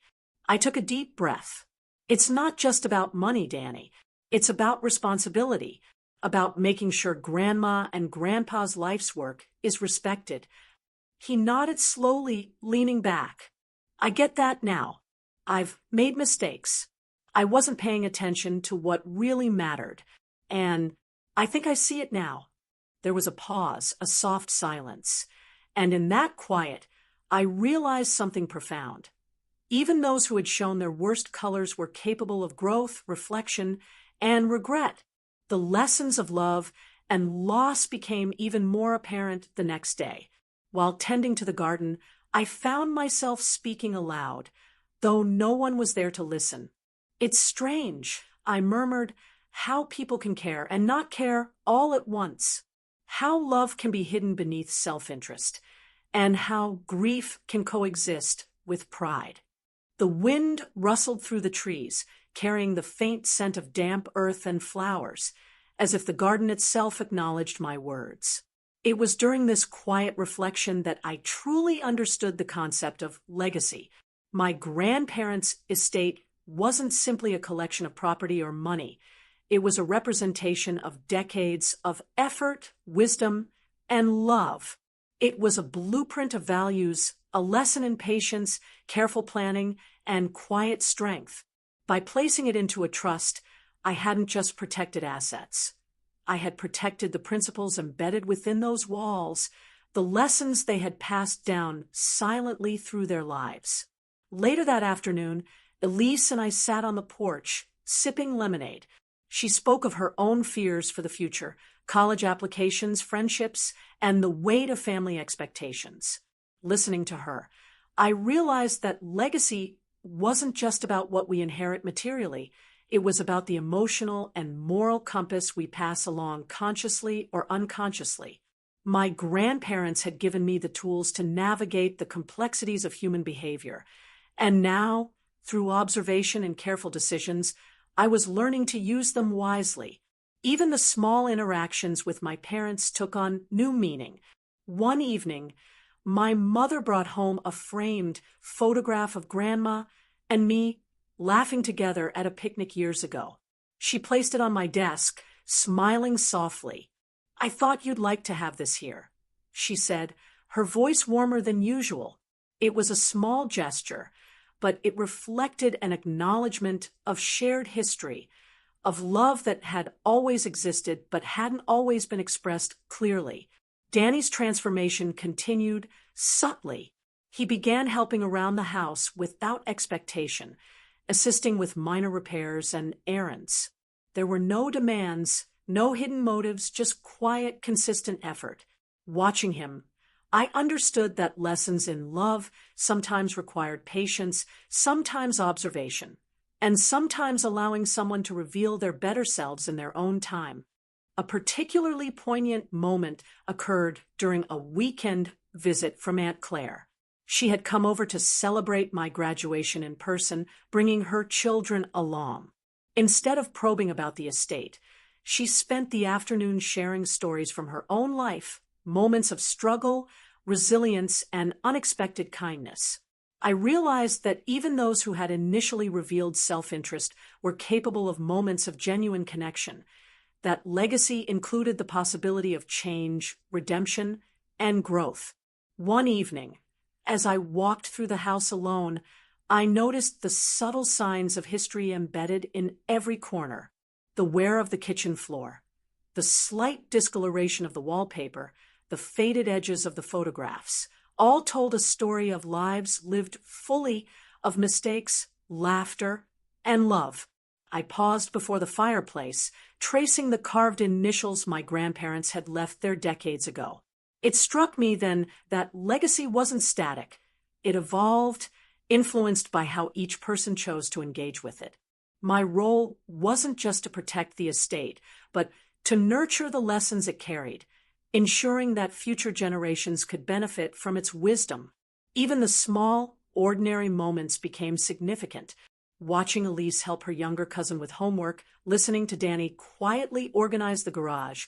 I took a deep breath. "It's not just about money, Danny. It's about responsibility, about making sure Grandma and Grandpa's life's work is respected." He nodded slowly, leaning back. "I get that now. I've made mistakes. I wasn't paying attention to what really mattered, and I think I see it now." There was a pause, a soft silence, and in that quiet, I realized something profound. Even those who had shown their worst colors were capable of growth, reflection, and regret. The lessons of love and loss became even more apparent the next day. While tending to the garden, I found myself speaking aloud, though no one was there to listen. "It's strange," I murmured, "how people can care and not care all at once. How love can be hidden beneath self-interest, and how grief can coexist with pride." The wind rustled through the trees, carrying the faint scent of damp earth and flowers, as if the garden itself acknowledged my words. It was during this quiet reflection that I truly understood the concept of legacy. My grandparents' estate wasn't simply a collection of property or money. It was a representation of decades of effort, wisdom, and love. It was a blueprint of values, a lesson in patience, careful planning, and quiet strength. By placing it into a trust, I hadn't just protected assets. I had protected the principles embedded within those walls, the lessons they had passed down silently through their lives. Later that afternoon, Elise and I sat on the porch, sipping lemonade. She spoke of her own fears for the future, college applications, friendships, and the weight of family expectations. Listening to her, I realized that legacy wasn't just about what we inherit materially. It was about the emotional and moral compass we pass along consciously or unconsciously. My grandparents had given me the tools to navigate the complexities of human behavior, and now, through observation and careful decisions, I was learning to use them wisely. Even the small interactions with my parents took on new meaning. One evening, my mother brought home a framed photograph of Grandma and me laughing together at a picnic years ago. She placed it on my desk, smiling softly. "I thought you'd like to have this here," she said, her voice warmer than usual. It was a small gesture, but it reflected an acknowledgement of shared history, of love that had always existed but hadn't always been expressed clearly. Danny's transformation continued subtly. He began helping around the house without expectation, assisting with minor repairs and errands. There were no demands, no hidden motives, just quiet, consistent effort. Watching him, I understood that lessons in love sometimes required patience, sometimes observation, and sometimes allowing someone to reveal their better selves in their own time. A particularly poignant moment occurred during a weekend visit from Aunt Claire. She had come over to celebrate my graduation in person, bringing her children along. Instead of probing about the estate, she spent the afternoon sharing stories from her own life, moments of struggle, resilience, and unexpected kindness. I realized that even those who had initially revealed self-interest were capable of moments of genuine connection. That legacy included the possibility of change, redemption, and growth. One evening, as I walked through the house alone, I noticed the subtle signs of history embedded in every corner. The wear of the kitchen floor, the slight discoloration of the wallpaper, the faded edges of the photographs, all told a story of lives lived fully, of mistakes, laughter, and love. I paused before the fireplace, tracing the carved initials my grandparents had left there decades ago. It struck me then that legacy wasn't static. It evolved, influenced by how each person chose to engage with it. My role wasn't just to protect the estate, but to nurture the lessons it carried, ensuring that future generations could benefit from its wisdom. Even the small, ordinary moments became significant. Watching Elise help her younger cousin with homework, listening to Danny quietly organize the garage,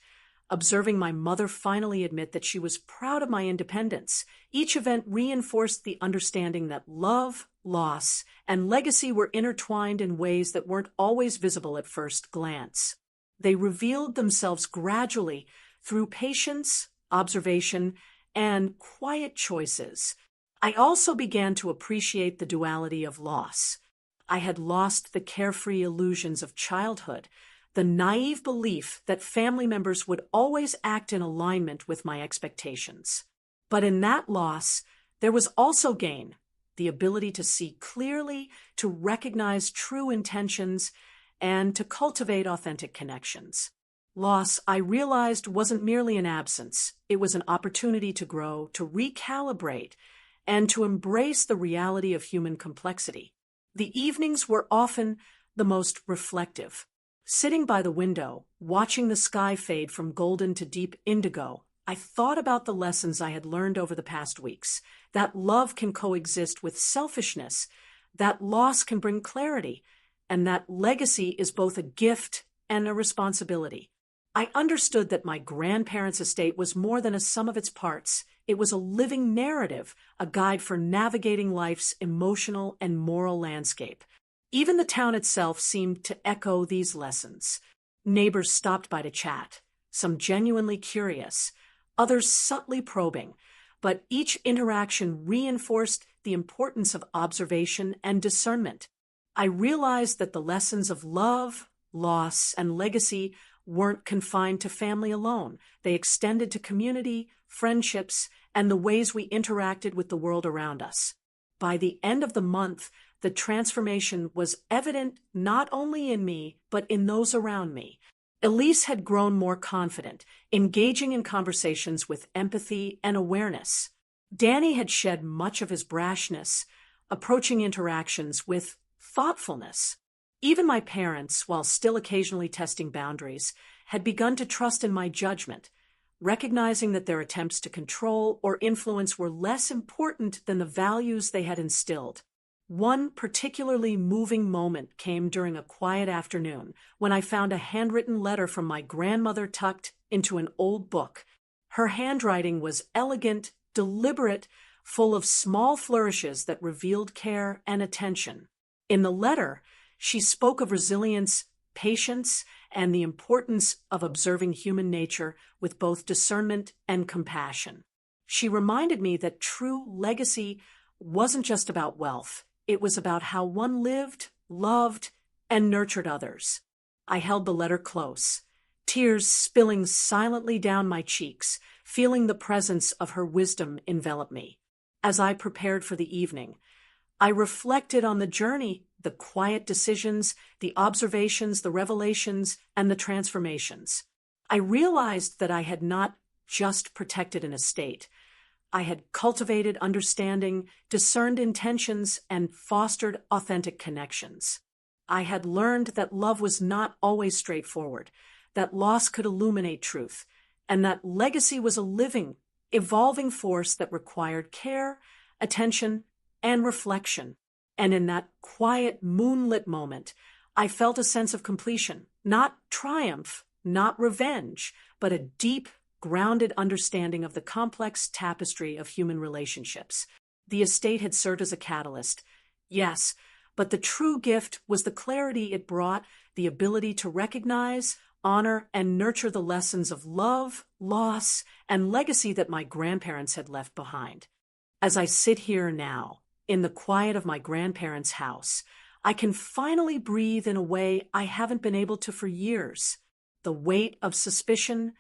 observing my mother finally admit that she was proud of my independence. Each event reinforced the understanding that love, loss, and legacy were intertwined in ways that weren't always visible at first glance. They revealed themselves gradually through patience, observation, and quiet choices. I also began to appreciate the duality of loss. I had lost the carefree illusions of childhood, the naive belief that family members would always act in alignment with my expectations. But in that loss, there was also gain, the ability to see clearly, to recognize true intentions, and to cultivate authentic connections. Loss, I realized, wasn't merely an absence. It was an opportunity to grow, to recalibrate, and to embrace the reality of human complexity. The evenings were often the most reflective. Sitting by the window, watching the sky fade from golden to deep indigo, I thought about the lessons I had learned over the past weeks, that love can coexist with selfishness, that loss can bring clarity, and that legacy is both a gift and a responsibility. I understood that my grandparents' estate was more than a sum of its parts. It was a living narrative, a guide for navigating life's emotional and moral landscape. Even the town itself seemed to echo these lessons. Neighbors stopped by to chat, some genuinely curious, others subtly probing, but each interaction reinforced the importance of observation and discernment. I realized that the lessons of love, loss, and legacy weren't confined to family alone. They extended to community, friendships, and the ways we interacted with the world around us. By the end of the month, the transformation was evident not only in me, but in those around me. Elise had grown more confident, engaging in conversations with empathy and awareness. Danny had shed much of his brashness, approaching interactions with thoughtfulness. Even my parents, while still occasionally testing boundaries, had begun to trust in my judgment, recognizing that their attempts to control or influence were less important than the values they had instilled. One particularly moving moment came during a quiet afternoon when I found a handwritten letter from my grandmother tucked into an old book. Her handwriting was elegant, deliberate, full of small flourishes that revealed care and attention. In the letter, she spoke of resilience, patience, and the importance of observing human nature with both discernment and compassion. She reminded me that true legacy wasn't just about wealth. It was about how one lived, loved, and nurtured others. I held the letter close, tears spilling silently down my cheeks, feeling the presence of her wisdom envelop me. As I prepared for the evening, I reflected on the journey, the quiet decisions, the observations, the revelations, and the transformations. I realized that I had not just protected an estate. I had cultivated understanding, discerned intentions, and fostered authentic connections. I had learned that love was not always straightforward, that loss could illuminate truth, and that legacy was a living, evolving force that required care, attention, and reflection. And in that quiet, moonlit moment, I felt a sense of completion, not triumph, not revenge, but a deep, grounded understanding of the complex tapestry of human relationships. The estate had served as a catalyst, yes, but the true gift was the clarity it brought, the ability to recognize, honor, and nurture the lessons of love, loss, and legacy that my grandparents had left behind. As I sit here now, in the quiet of my grandparents' house, I can finally breathe in a way I haven't been able to for years. The weight of suspicion,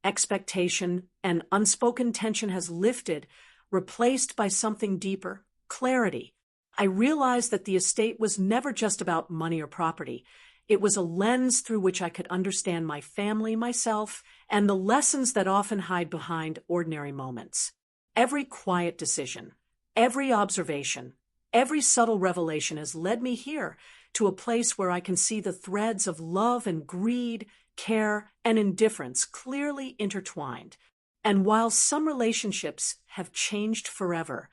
expectation, and unspoken tension has lifted, replaced by something deeper, clarity. I realized that the estate was never just about money or property. It was a lens through which I could understand my family, myself, and the lessons that often hide behind ordinary moments. Every quiet decision, every observation, every subtle revelation has led me here, to a place where I can see the threads of love and greed, care, and indifference clearly intertwined. And while some relationships have changed forever,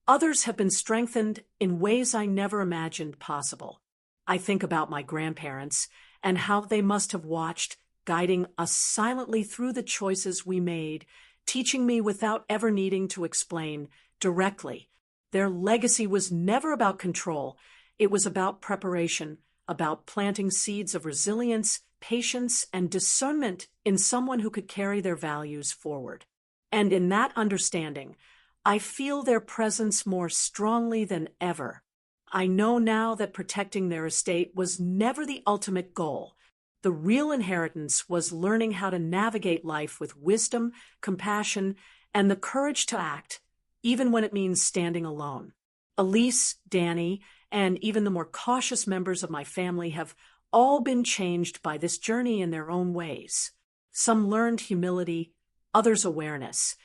others have been strengthened in ways I never imagined possible. I think about my grandparents and how they must have watched, guiding us silently through the choices we made, teaching me without ever needing to explain directly. Their legacy was never about control. It was about preparation, about planting seeds of resilience, patience, and discernment in someone who could carry their values forward. And in that understanding, I feel their presence more strongly than ever. I know now that protecting their estate was never the ultimate goal. The real inheritance was learning how to navigate life with wisdom, compassion, and the courage to act, even when it means standing alone. Elise, Danny, and even the more cautious members of my family have all been changed by this journey in their own ways. Some learned humility, others awareness,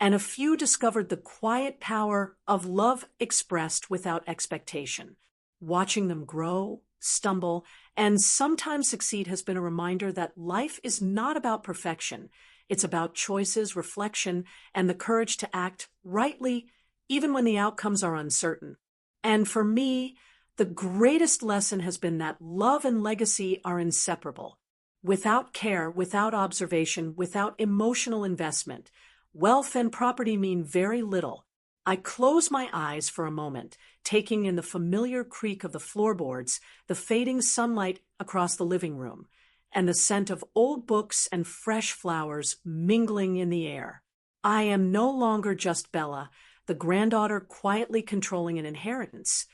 and a few discovered the quiet power of love expressed without expectation. Watching them grow, stumble, and sometimes succeed has been a reminder that life is not about perfection. It's about choices, reflection, and the courage to act rightly, even when the outcomes are uncertain. And for me, the greatest lesson has been that love and legacy are inseparable. Without care, without observation, without emotional investment, wealth and property mean very little. I close my eyes for a moment, taking in the familiar creak of the floorboards, the fading sunlight across the living room, and the scent of old books and fresh flowers mingling in the air. I am no longer just Bella, the granddaughter quietly controlling an inheritance.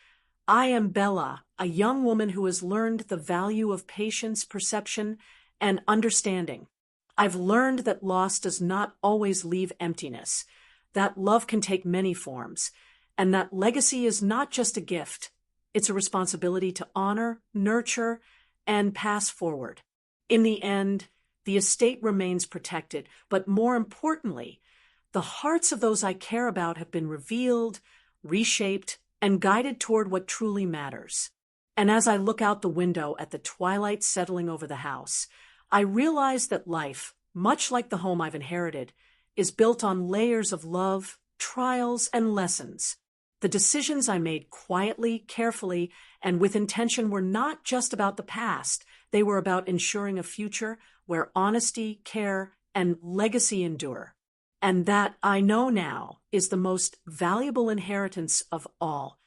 I am Bella, a young woman who has learned the value of patience, perception, and understanding. I've learned that loss does not always leave emptiness, that love can take many forms, and that legacy is not just a gift. It's a responsibility to honor, nurture, and pass forward. In the end, the estate remains protected, but more importantly, the hearts of those I care about have been revealed, reshaped, and guided toward what truly matters. And as I look out the window at the twilight settling over the house, I realize that life, much like the home I've inherited, is built on layers of love, trials, and lessons. The decisions I made quietly, carefully, and with intention were not just about the past. They were about ensuring a future where honesty, care, and legacy endure. And that, I know now, is the most valuable inheritance of all.